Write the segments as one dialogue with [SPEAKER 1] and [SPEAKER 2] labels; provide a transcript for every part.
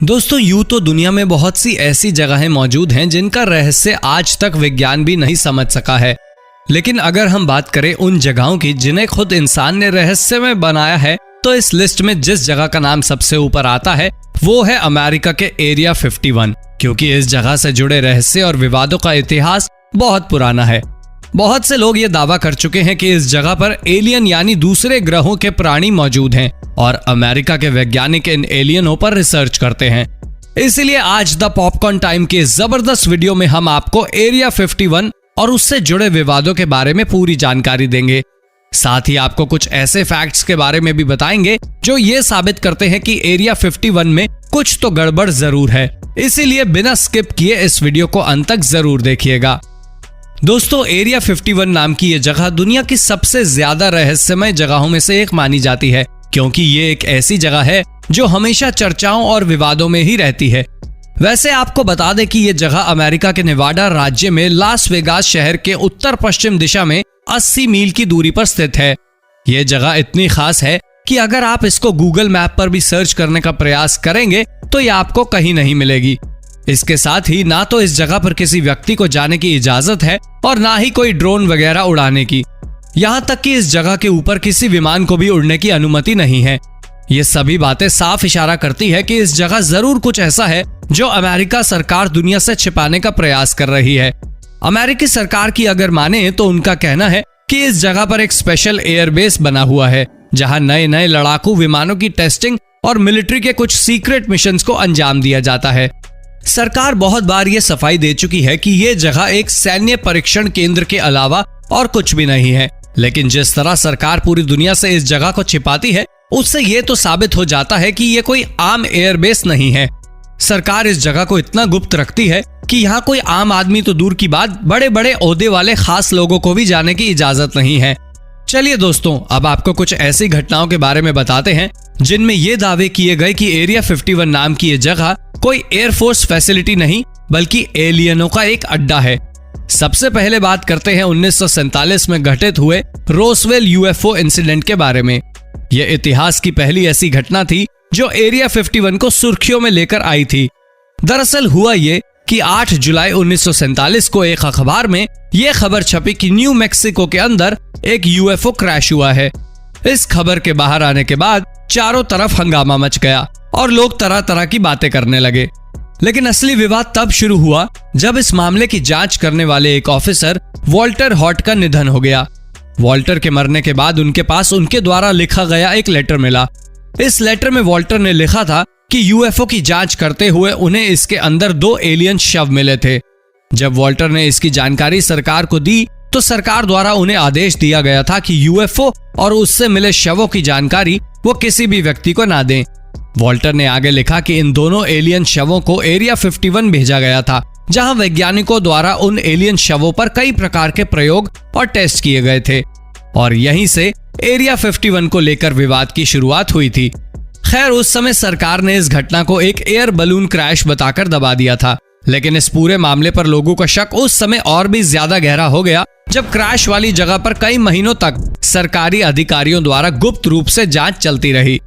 [SPEAKER 1] दोस्तों, यूं तो दुनिया में बहुत सी ऐसी जगहें मौजूद हैं जिनका रहस्य आज तक विज्ञान भी नहीं समझ सका है। लेकिन अगर हम बात करें उन जगहों की जिन्हें खुद इंसान ने रहस्य में बनाया है, तो इस लिस्ट में जिस जगह का नाम सबसे ऊपर आता है वो है अमेरिका के एरिया 51, क्योंकि इस जगह से जुड़े रहस्य और विवादों का इतिहास बहुत पुराना है। बहुत से लोग ये दावा कर चुके हैं कि इस जगह पर एलियन यानी दूसरे ग्रहों के प्राणी मौजूद हैं और अमेरिका के वैज्ञानिक इन एलियनों पर रिसर्च करते हैं। इसीलिए आज द पॉपकॉर्न टाइम के जबरदस्त वीडियो में हम आपको एरिया 51 और उससे जुड़े विवादों के बारे में पूरी जानकारी देंगे। साथ ही आपको कुछ ऐसे फैक्ट्स के बारे में भी बताएंगे जो ये साबित करते हैं कि एरिया 51 में कुछ तो गड़बड़ जरूर है। इसीलिए बिना स्किप किए इस वीडियो को अंत तक जरूर देखिएगा। दोस्तों, एरिया 51 नाम की ये जगह दुनिया की सबसे ज्यादा रहस्यमय जगहों में से एक मानी जाती है, क्योंकि ये एक ऐसी जगह है जो हमेशा चर्चाओं और विवादों में ही रहती है। वैसे आपको बता दें कि ये जगह अमेरिका के नेवाडा राज्य में लास वेगास शहर के उत्तर पश्चिम दिशा में 80 मील की दूरी पर स्थित है। ये जगह इतनी खास है कि अगर आप इसको गूगल मैप पर भी सर्च करने का प्रयास करेंगे तो ये आपको कहीं नहीं मिलेगी। इसके साथ ही ना तो इस जगह पर किसी व्यक्ति को जाने की इजाजत है और ना ही कोई ड्रोन वगैरह उड़ाने की। यहाँ तक कि इस जगह के ऊपर किसी विमान को भी उड़ने की अनुमति नहीं है। ये सभी बातें साफ इशारा करती है कि इस जगह जरूर कुछ ऐसा है जो अमेरिका सरकार दुनिया से छिपाने का प्रयास कर रही है। अमेरिकी सरकार की अगर माने तो उनका कहना है कि इस जगह पर एक स्पेशल एयरबेस बना हुआ है, जहां नए नए लड़ाकू विमानों की टेस्टिंग और मिलिट्री के कुछ सीक्रेट मिशंस को अंजाम दिया जाता है। सरकार बहुत बार ये सफाई दे चुकी है कि ये जगह एक सैन्य परीक्षण केंद्र के अलावा और कुछ भी नहीं है, लेकिन जिस तरह सरकार पूरी दुनिया से इस जगह को छिपाती है, उससे ये तो साबित हो जाता है कि ये कोई आम एयरबेस नहीं है। सरकार इस जगह को इतना गुप्त रखती है कि यहाँ कोई आम आदमी तो दूर की बात, बड़े बड़े ओहदे वाले खास लोगों को भी जाने की इजाजत नहीं है। चलिए दोस्तों, अब आपको कुछ ऐसी घटनाओं के बारे में बताते हैं जिनमें ये दावे किए गए कि एरिया 51 नाम की ये जगह कोई एयरफोर्स फैसिलिटी नहीं बल्कि एलियनों का एक अड्डा है। सबसे पहले बात करते हैं 1947 में घटित हुए रोसवेल यूएफओ इंसिडेंट के बारे में। यह इतिहास की पहली ऐसी घटना थी जो एरिया 51 को सुर्खियों में लेकर आई थी। दरअसल हुआ ये कि 8 जुलाई 1947 को एक अखबार में यह खबर छपी कि न्यू मैक्सिको के अंदर एक यूएफओ क्रैश हुआ है। इस खबर के बाहर आने के बाद चारों तरफ हंगामा मच गया और लोग तरह तरह की बातें करने लगे। लेकिन असली विवाद तब शुरू हुआ जब इस मामले की जांच करने वाले एक ऑफिसर वॉल्टर हॉट का निधन हो गया। वॉल्टर के मरने के बाद उनके पास उनके द्वारा लिखा गया एक लेटर मिला। इस लेटर में वॉल्टर ने लिखा था कि यूएफओ की जांच करते हुए उन्हें इसके अंदर 2 एलियन शव मिले थे। जब वॉल्टर ने इसकी जानकारी सरकार को दी तो सरकार द्वारा उन्हें आदेश दिया गया था कि यूएफओ और उससे मिले शवों की जानकारी वो किसी भी व्यक्ति को ना दें। वॉल्टर ने आगे लिखा कि इन दोनों एलियन शवों को एरिया 51 भेजा गया था, जहां वैज्ञानिकों द्वारा उन एलियन शवों पर कई प्रकार के प्रयोग और टेस्ट किए गए थे और यहीं से एरिया 51 को लेकर विवाद की शुरुआत हुई थी। खैर, उस समय सरकार ने इस घटना को एक एयर बलून क्रैश बताकर दबा दिया था, लेकिन इस पूरे मामले पर लोगों का शक उस समय और भी ज्यादा गहरा हो गया जब क्रैश वाली जगह पर कई महीनों तक सरकारी अधिकारियों द्वारा गुप्त रूप से जांच चलती रही।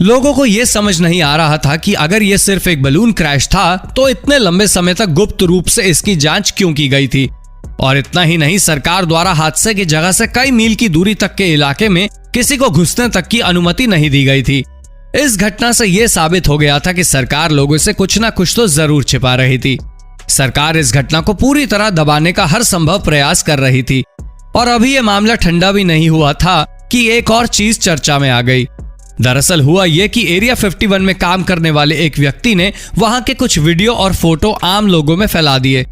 [SPEAKER 1] लोगों को यह समझ नहीं आ रहा था कि अगर यह सिर्फ एक बलून क्रैश था तो इतने लंबे समय तक गुप्त रूप से इसकी जांच क्यों की गई थी। और इतना ही नहीं, सरकार द्वारा हादसे की जगह से कई मील की दूरी तक के इलाके में किसी को घुसने तक की अनुमति नहीं दी गई थी। इस घटना से यह साबित हो गया था कि सरकार लोगों से कुछ ना कुछ तो जरूर छिपा रही थी। सरकार इस घटना को पूरी तरह दबाने का हर संभव प्रयास कर रही थी और अभी यह मामला ठंडा भी नहीं हुआ था कि एक और चीज चर्चा में आ गई। दरअसल हुआ यह कि एरिया 51 में काम करने वाले एक व्यक्ति ने वहां के कुछ वीडियो और फोटो आम लोगों में फैला दिए।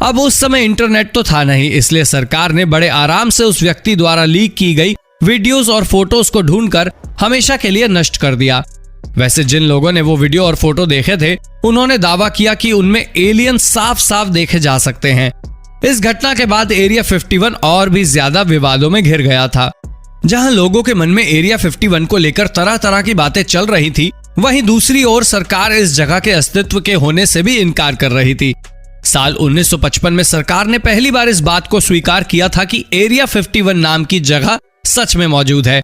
[SPEAKER 1] अब उस समय इंटरनेट तो था नहीं, इसलिए सरकार ने बड़े आराम से उस व्यक्ति द्वारा लीक की गई वीडियोस और फोटोज को ढूंढकर हमेशा के लिए नष्ट कर दिया। वैसे जिन लोगों ने वो वीडियो और फोटो देखे थे उन्होंने दावा किया कि उनमें एलियन साफ साफ देखे जा सकते हैं। इस घटना के बाद एरिया 51 और भी ज्यादा विवादों में घिर गया था। जहां लोगों के मन में एरिया 51 को लेकर तरह तरह की बातें चल रही थी, वहीं दूसरी ओर सरकार इस जगह के अस्तित्व के होने से भी इनकार कर रही थी। साल 1955 में सरकार ने पहली बार इस बात को स्वीकार किया था कि एरिया 51 नाम की जगह सच में मौजूद है।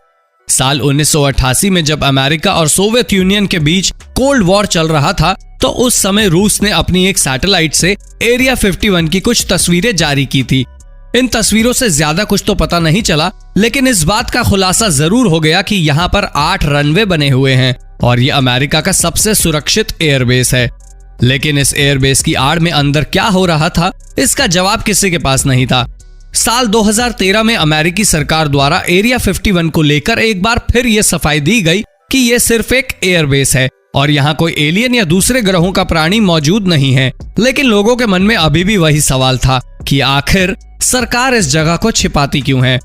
[SPEAKER 1] साल 1988 में जब अमेरिका और सोवियत यूनियन के बीच कोल्ड वॉर चल रहा था तो उस समय रूस ने अपनी एक सैटेलाइट से एरिया 51 की कुछ तस्वीरें जारी की थी। इन तस्वीरों से ज्यादा कुछ तो पता नहीं चला, लेकिन इस बात का खुलासा जरूर हो गया कि यहाँ पर 8 रनवे बने हुए हैं और ये अमेरिका का सबसे सुरक्षित एयरबेस है। लेकिन इस एयरबेस की आड़ में अंदर क्या हो रहा था, इसका जवाब किसी के पास नहीं था। साल 2013 में अमेरिकी सरकार द्वारा एरिया 51 को लेकर एक बार फिर यह सफाई दी गई कि यह सिर्फ एक एयरबेस है और यहाँ कोई एलियन या दूसरे ग्रहों का प्राणी मौजूद नहीं है। लेकिन लोगों के मन में अभी भी वही सवाल था कि आखिर सरकार इस जगह को छिपाती क्यों है,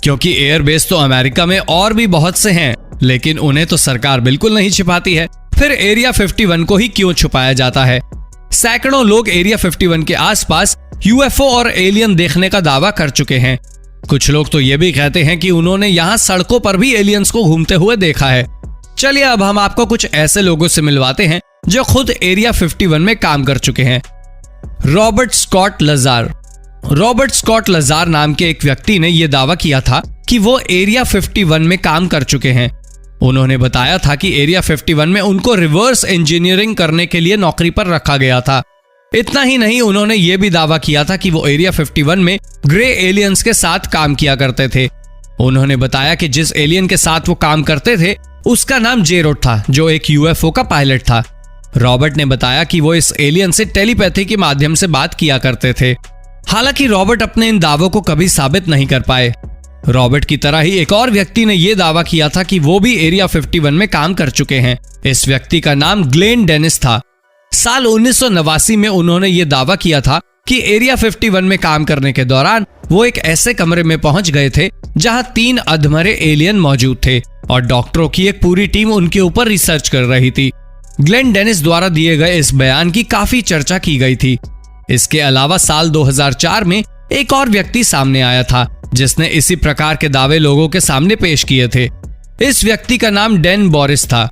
[SPEAKER 1] क्योंकि एयरबेस तो अमेरिका में और भी बहुत से हैं, लेकिन उन्हें तो सरकार बिल्कुल नहीं छिपाती है। फिर एरिया 51 को ही क्यों छुपाया जाता है? सैकड़ों लोग एरिया 51 के आसपास यूएफओ और एलियन देखने का दावा कर चुके हैं। कुछ लोग तो ये भी कहते हैं कि उन्होंने यहाँ सड़कों पर भी एलियंस को घूमते हुए देखा है। चलिए अब हम आपको कुछ ऐसे लोगों से मिलवाते हैं जो खुद एरिया 51 में काम कर चुके हैं। Robert Scott Lazar. Robert Scott Lazar नाम के एक व्यक्ति ने यह दावा किया था कि वो एरिया 51 में काम कर चुके हैं। उन्होंने बताया था कि एरिया 51 में उनको रिवर्स इंजीनियरिंग करने के लिए नौकरी पर रखा गया था। इतना ही नहीं, उन्होंने ये भी दावा किया था कि वो एरिया 51 में ग्रे एलियंस के साथ काम किया करते थे। उन्होंने बताया कि जिस एलियन के साथ वो काम करते थे उसका नाम जेरोड था, जो एक यूएफओ का पायलट था। रॉबर्ट ने बताया कि वो इस एलियन से टेलीपैथी के माध्यम से बात किया करते थे। हालांकि रॉबर्ट अपने इन दावों को कभी साबित नहीं कर पाए। रॉबर्ट की तरह ही एक और व्यक्ति ने यह दावा किया था कि वो भी एरिया 51 में काम कर चुके हैं। इस व्यक्ति का नाम ग्लेन डेनिस था। साल 1989 में उन्होंने ये दावा किया था कि एरिया 51 में काम करने के दौरान वो एक ऐसे कमरे में पहुंच गए थे जहां 3 अधमरे एलियन मौजूद थे और डॉक्टरों की एक पूरी टीम उनके ऊपर रिसर्च कर रही थी। ग्लेन डेनिस द्वारा दिए गए इस बयान की काफी चर्चा की गई थी। इसके अलावा साल 2004 में एक और व्यक्ति सामने आया था जिसने इसी प्रकार के दावे लोगों के सामने पेश किए थे। इस व्यक्ति का नाम डैन बोरिस था।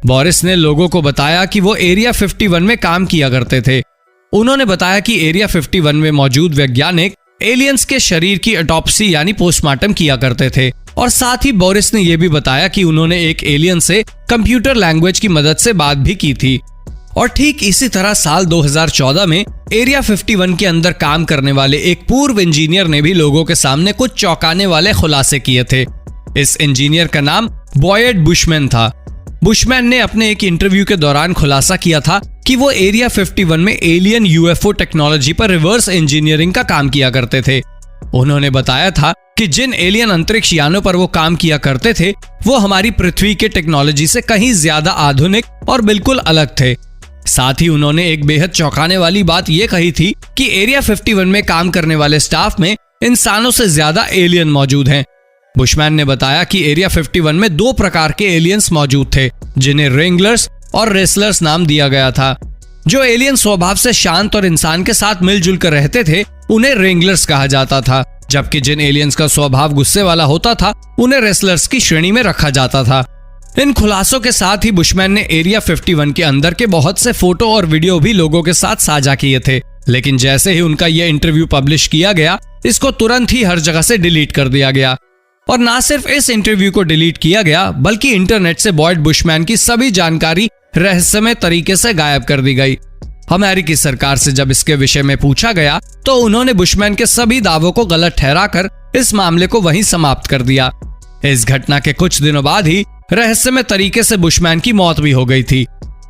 [SPEAKER 1] बोरिस ने लोगों को बताया कि वो एरिया 51 में काम किया करते थे। उन्होंने बताया कि एरिया 51 में मौजूद वैज्ञानिक एलियंस के शरीर की ऑटोप्सी यानी पोस्टमार्टम किया करते थे और साथ ही बोरिस ने यह भी बताया कि उन्होंने एक एलियन से कंप्यूटर लैंग्वेज की मदद से बात भी की थी। और ठीक इसी तरह साल 2014 में एरिया 51 के अंदर काम करने वाले एक पूर्व इंजीनियर ने भी लोगों के सामने कुछ चौंकाने वाले खुलासे किए थे। इस इंजीनियर का नाम बॉयड बुशमैन था। बुशमैन ने अपने एक इंटरव्यू के दौरान खुलासा किया था कि वो एरिया 51 में एलियन यूएफओ टेक्नोलॉजी पर रिवर्स इंजीनियरिंग का काम किया करते थे। उन्होंने बताया था कि जिन एलियन अंतरिक्ष यानों पर वो काम किया करते थे वो हमारी पृथ्वी के टेक्नोलॉजी से कहीं ज्यादा आधुनिक और बिल्कुल अलग थे। साथ ही उन्होंने एक बेहद चौंकाने वाली बात यह कही थी कि एरिया 51 में काम करने वाले स्टाफ में इंसानों से ज्यादा एलियन मौजूद हैं। बुशमैन ने बताया कि एरिया 51 में 2 प्रकार के एलियंस मौजूद थे जिन्हें रेंगलर्स और रेसलर्स नाम दिया गया था। जो एलियन स्वभाव से शांत और इंसान के साथ मिलजुल कर रहते थे उन्हें रेंगलर्स कहा जाता था, जबकि जिन एलियंस का स्वभाव गुस्से वाला होता था उन्हें रेसलर्स की श्रेणी में रखा जाता था। इन खुलासों के साथ ही बुशमैन ने एरिया 51 के अंदर के बहुत से फोटो और वीडियो भी लोगों के साथ साझा किए थे, लेकिन जैसे ही उनका यह इंटरव्यू पब्लिश किया गया इसको तुरंत ही हर जगह से डिलीट कर दिया गया। और ना सिर्फ इस इंटरव्यू को डिलीट किया गया बल्कि इंटरनेट से बॉयड बुशमैन की सभी जानकारी रहस्यमय तरीके से गायब कर दी गई। अमेरिकी सरकार से जब इसके विषय में पूछा गया तो उन्होंने बुशमैन के सभी दावों को गलत ठहराकर इस मामले को वहीं समाप्त कर दिया। इस घटना के कुछ दिनों बाद ही रहस्यमय तरीके से बुशमैन की मौत भी हो गई थी।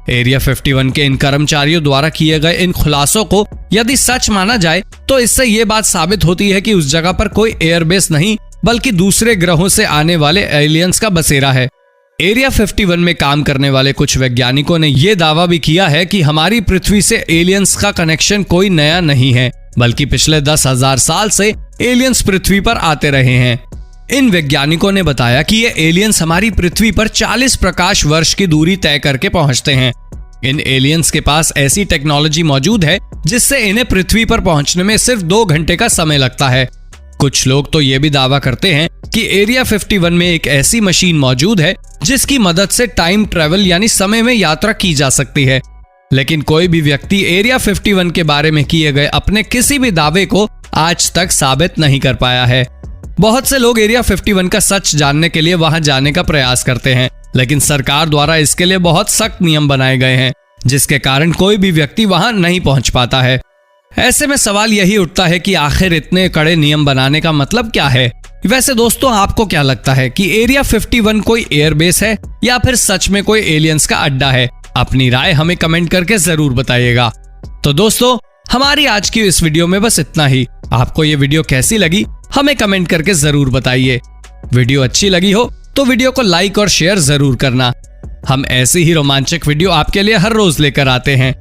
[SPEAKER 1] एरिया 51 के इन कर्मचारियों द्वारा किए गए इन खुलासों को यदि सच माना जाए तो इससे ये बात साबित होती है कि उस जगह पर कोई एयरबेस नहीं बल्कि दूसरे ग्रहों से आने वाले एलियंस का बसेरा है। एरिया 51 में काम करने वाले कुछ वैज्ञानिकों ने यह दावा भी किया है कि हमारी पृथ्वी से एलियंस का कनेक्शन कोई नया नहीं है, बल्कि पिछले 10,000 साल से एलियंस पृथ्वी पर आते रहे हैं। इन वैज्ञानिकों ने बताया कि ये एलियंस हमारी पृथ्वी पर 40 प्रकाश वर्ष की दूरी तय करके पहुंचते हैं। इन एलियंस के पास ऐसी टेक्नोलॉजी मौजूद है जिससे इन्हें पृथ्वी पर पहुंचने में सिर्फ 2 घंटे का समय लगता है। कुछ लोग तो ये भी दावा करते हैं कि एरिया 51 में एक ऐसी मशीन मौजूद है जिसकी मदद से टाइम ट्रेवल यानी समय में यात्रा की जा सकती है, लेकिन कोई भी व्यक्ति एरिया 51 के बारे में किए गए अपने किसी भी दावे को आज तक साबित नहीं कर पाया है। बहुत से लोग एरिया 51 का सच जानने के लिए वहां जाने का प्रयास करते हैं, लेकिन सरकार द्वारा इसके लिए बहुत सख्त नियम बनाए गए हैं। जिसके कारण कोई भी व्यक्ति वहां नहीं पहुंच पाता है। ऐसे में सवाल यही उठता है कि आखिर इतने कड़े नियम बनाने का मतलब क्या है। वैसे दोस्तों, आपको क्या लगता है कि एरिया 51 कोई एयरबेस है या फिर सच में कोई एलियंस का अड्डा है? अपनी राय हमें कमेंट करके जरूर बताइएगा। तो दोस्तों, हमारी आज की इस वीडियो में बस इतना ही। आपको ये वीडियो कैसी लगी हमें कमेंट करके जरूर बताइए। वीडियो अच्छी लगी हो तो वीडियो को लाइक और शेयर जरूर करना। हम ऐसी ही रोमांचक वीडियो आपके लिए हर रोज लेकर आते हैं।